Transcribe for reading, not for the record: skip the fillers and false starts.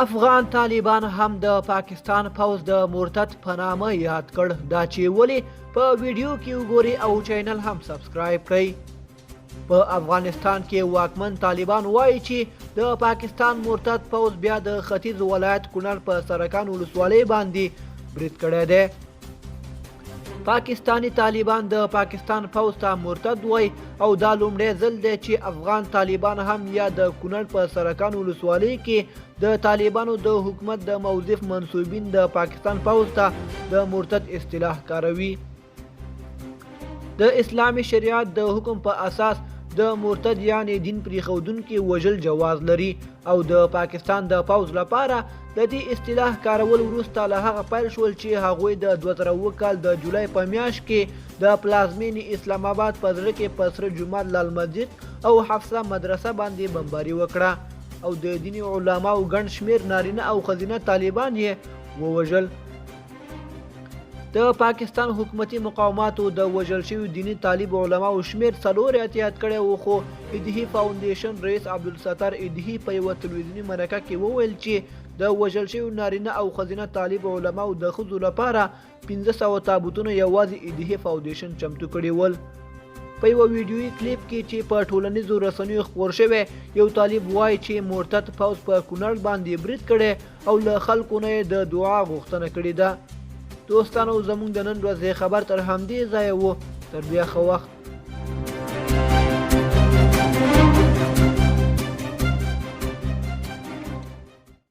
افغان طالبان هم د پاکستان پوځ د مرتد په نامه یاد کړ. دا چې ولې په ویډیو کې وګورئ او چینل هم سبسکرایب کړئ. په افغانستان کې واکمن طالبان وایي چې د پاکستان مرتد پوځ بیا د ختیځ ولایت کونړ په سرکان ولسوالۍ باندې برید کړی دی. پاکستانی طالبان د پاکستان پوځ ته مرتد وایي او دا لومړی ځل دی چې افغان طالبان هم یا د کونړ په سرکان ولسوالۍ کې د طالبانو د حکومت د موظف منصوبین د پاکستان پوځ ته د مرتد اصطلاح کاروي. د اسلامي شریعت د حکم په اساس د مرتد یعنی دین پریښودونکي وژل جواز لري او د پاکستان د پوځ لپاره د دې اصطلاح کارول وروسته له هغه پیل شول چې هغوی د 2007 کال د جولای په میاشت کې د پلازمینې اسلام آباد په زړه کې په سره جومات لال مسجد او حفصه مدرسه باندې بمباري وکړه او د دیني علماو ګڼ شمېر نارینه او ښځینه طالبان یې ووژل. د پاکستان حکومتي مقاوماتو د وژل شوي دیني طالب علماو شمېر 4 احتیاط کړی و، خو ادهي فاونډیشن رئیس عبدالستار ادهي په یوه تلویزیوني مرکه کې وویل چې د وژل شوي نارینه او ښځینه طالب علماو د ښځو لپاره 1500 تابوتونه یوازې ادهي فاونډیشن چمتو کړي ول. په یوه ویډیویي کلیپ کې چې په ټولنیزو رسنیو خپور شوی یو طالب وایي چې مرتد پوځ په کونړ باندې برید کړی او له خلکو نه یې د دعا غوښتنه کړې ده. دوستانو زموږ د نن ورځې خبر تر همدې ځایه و. تر بیا ښه وخت.